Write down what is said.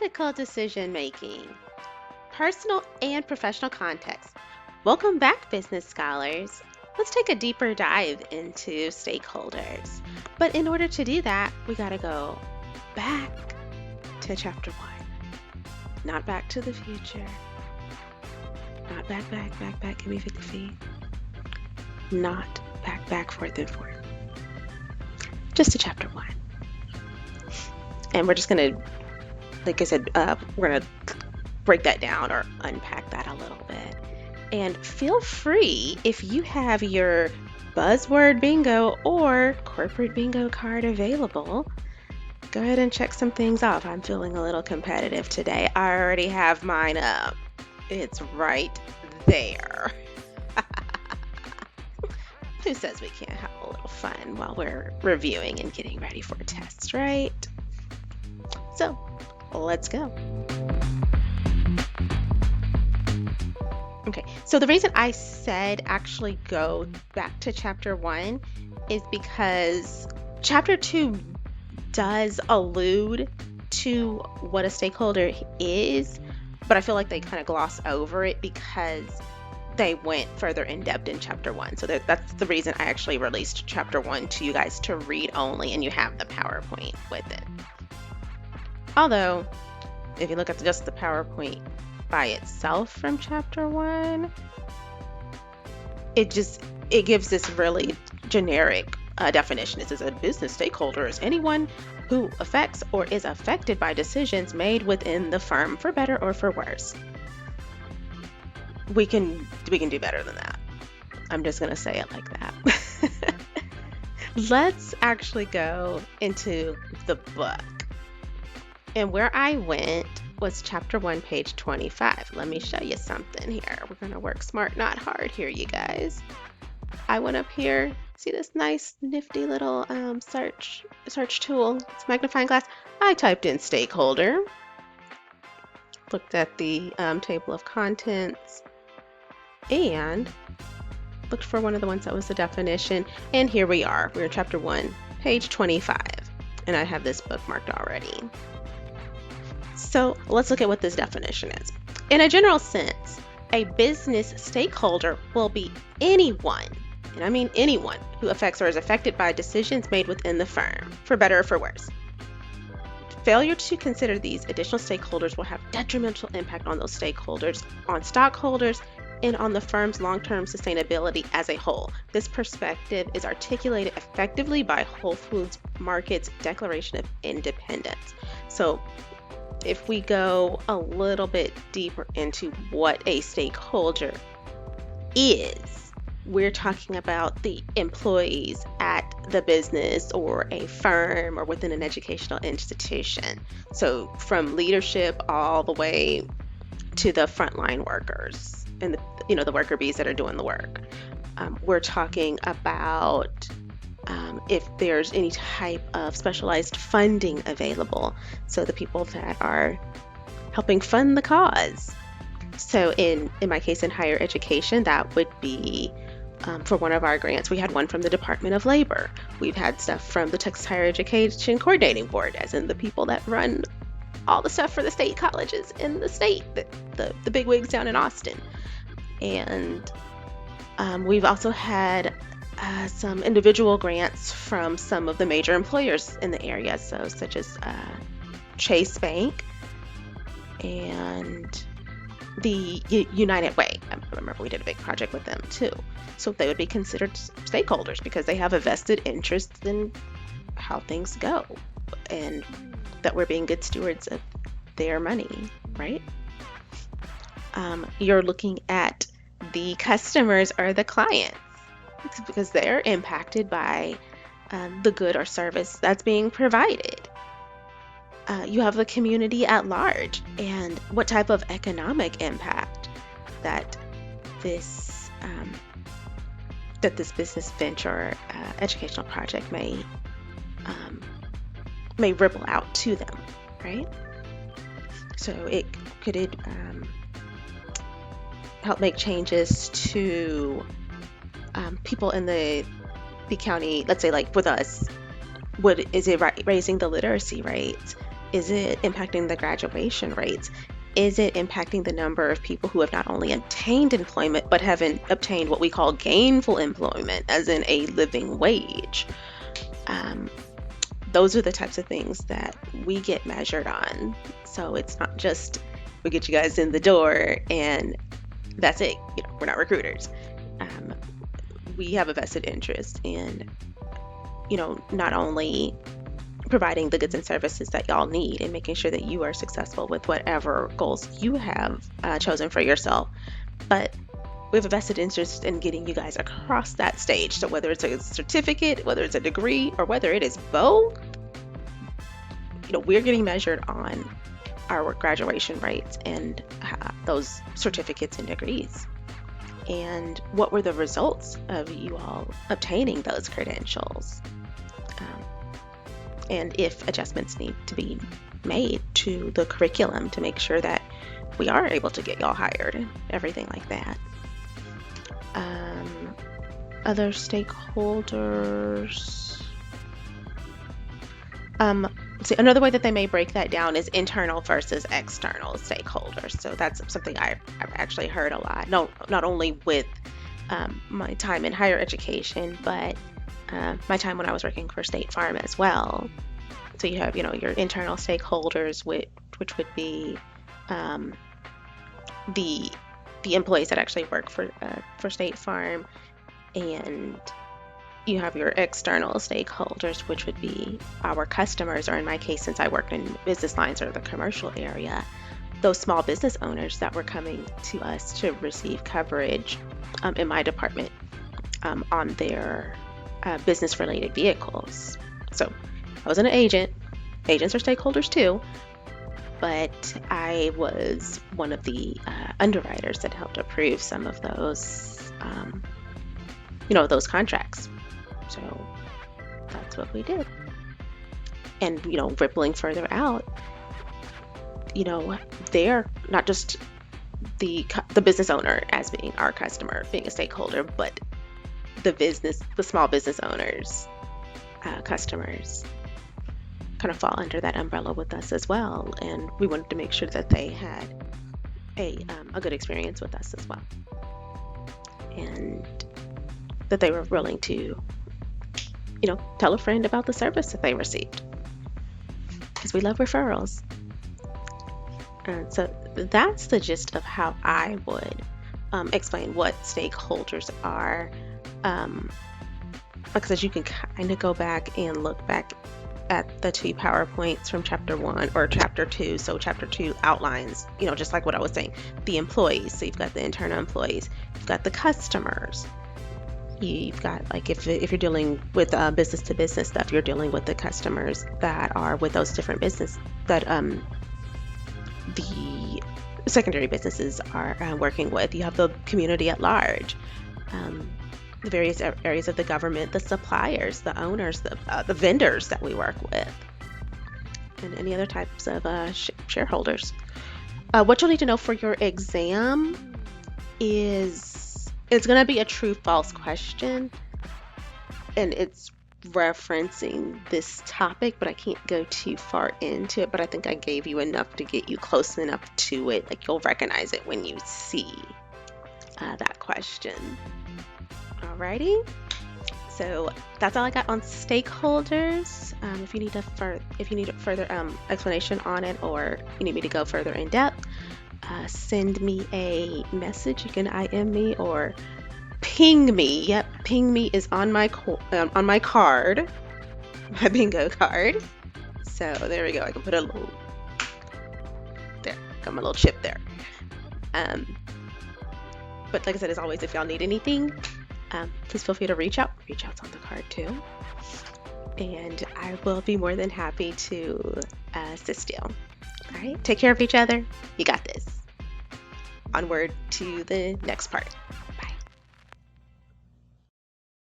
ethical decision making, personal and professional context. Welcome back, business scholars. Let's take a deeper dive into stakeholders. But in order to do that, we got to go back to chapter 1. Not back to the future. Not back, give me 50 feet. Not back, forth and forth. Just to chapter 1. And we're just going to, like I said, we're going to break that down or unpack that a little bit. And feel free, if you have your buzzword bingo or corporate bingo card available, go ahead and check some things off. I'm feeling a little competitive today. I already have mine up. It's right there. Who says we can't have a little fun while we're reviewing and getting ready for tests, right? So, let's go. Okay, so the reason I said actually go back to chapter 1 is because chapter 2 does allude to what a stakeholder is, but I feel like they kind of gloss over it because they went further in depth in chapter 1. So that's the reason I actually released chapter 1 to you guys to read only, and you have the PowerPoint with it. Although, if you look at just the PowerPoint by itself from chapter 1, it gives this really generic definition. It says a business stakeholder is anyone who affects or is affected by decisions made within the firm, for better or for worse. We can do better than that. I'm just going to say it like that. Let's actually go into the book. And where I went was chapter 1, page 25. Let me show you something here. We're going to work smart, not hard here, you guys. I went up here. See this nice, nifty little search tool? It's magnifying glass. I typed in stakeholder. Looked at the table of contents and looked for one of the ones that was the definition. And here we are. We're in chapter 1, page 25. And I have this bookmarked already. So let's look at what this definition is. In a general sense, a business stakeholder will be anyone, and I mean anyone, who affects or is affected by decisions made within the firm, for better or for worse. Failure to consider these additional stakeholders will have detrimental impact on those stakeholders, on stockholders, and on the firm's long-term sustainability as a whole. This perspective is articulated effectively by Whole Foods Market's Declaration of Independence. So if we go a little bit deeper into what a stakeholder is, we're talking about the employees at the business or a firm or within an educational institution. So from leadership all the way to the frontline workers and the worker bees that are doing the work. We're talking about if there's any type of specialized funding available, so the people that are helping fund the cause. So in my case, in higher education, that would be for one of our grants. We had one from the Department of Labor. We've had stuff from the Texas Higher Education Coordinating Board, as in the people that run all the stuff for the state colleges in the state, the big wigs down in Austin. And we've also had some individual grants from some of the major employers in the area, so such as Chase Bank and the United Way. I remember we did a big project with them too. So they would be considered stakeholders because they have a vested interest in how things go and that we're being good stewards of their money, right? You're looking at the customers or the clients, because they're impacted by the good or service that's being provided. You have the community at large and what type of economic impact that this business venture educational project may ripple out to them, right? So it could help make changes to people in the county. Let's say, like with us, is it raising the literacy rate Is it impacting the graduation rates? Is it impacting the number of people who have not only obtained employment but haven't obtained what we call gainful employment, as in a living wage? Those are the types of things that we get measured on. So it's not just we get you guys in the door and that's it. We're not recruiters. We have a vested interest in, not only providing the goods and services that y'all need and making sure that you are successful with whatever goals you have chosen for yourself, but we have a vested interest in getting you guys across that stage. So whether it's a certificate, whether it's a degree, or whether it is both, we're getting measured on our graduation rates and those certificates and degrees. And what were the results of you all obtaining those credentials? And if adjustments need to be made to the curriculum to make sure that we are able to get y'all hired and everything like that. Other stakeholders. See, another way that they may break that down is internal versus external stakeholders. So that's something I've actually heard a lot. No, not only with my time in higher education, but my time when I was working for State Farm as well. So you have, your internal stakeholders, which would be the employees that actually work for State Farm, and you have your external stakeholders, which would be our customers, or in my case, since I worked in business lines or the commercial area, those small business owners that were coming to us to receive coverage in my department on their business-related vehicles. So I was an agent. Agents are stakeholders too, but I was one of the underwriters that helped approve some of those, those contracts. So that's what we did. And, rippling further out, they're not just the business owner as being our customer, being a stakeholder, but the small business owners, customers kind of fall under that umbrella with us as well. And we wanted to make sure that they had a good experience with us as well. And that they were willing to, tell a friend about the service that they received. Because we love referrals. And so that's the gist of how I would explain what stakeholders are. Because you can kind of go back and look back at the two PowerPoints from chapter 1 or chapter 2. So chapter 2 outlines, just like what I was saying, the employees. So you've got the internal employees, you've got the customers, you've got, like, if you're dealing with business to business stuff, you're dealing with the customers that are with those different business that the secondary businesses are working with. You have the community at large, the various areas of the government, the suppliers, the owners, the vendors that we work with, and any other types of shareholders. What you'll need to know for your exam is it's going to be a true-false question, and it's referencing this topic, but I can't go too far into it, but I think I gave you enough to get you close enough to it, like you'll recognize it when you see that question. Alrighty, so that's all I got on stakeholders. If you need a further explanation on it, or you need me to go further in depth, send me a message. You can IM me or ping me. Yep, ping me is on my card, my bingo card. So there we go. I can put a little there. Got my little chip there. But like I said, as always, if y'all need anything, please feel free to reach out. Reach out's on the card too, and I will be more than happy to assist you. All right, take care of each other. You got this. Onward to the next part.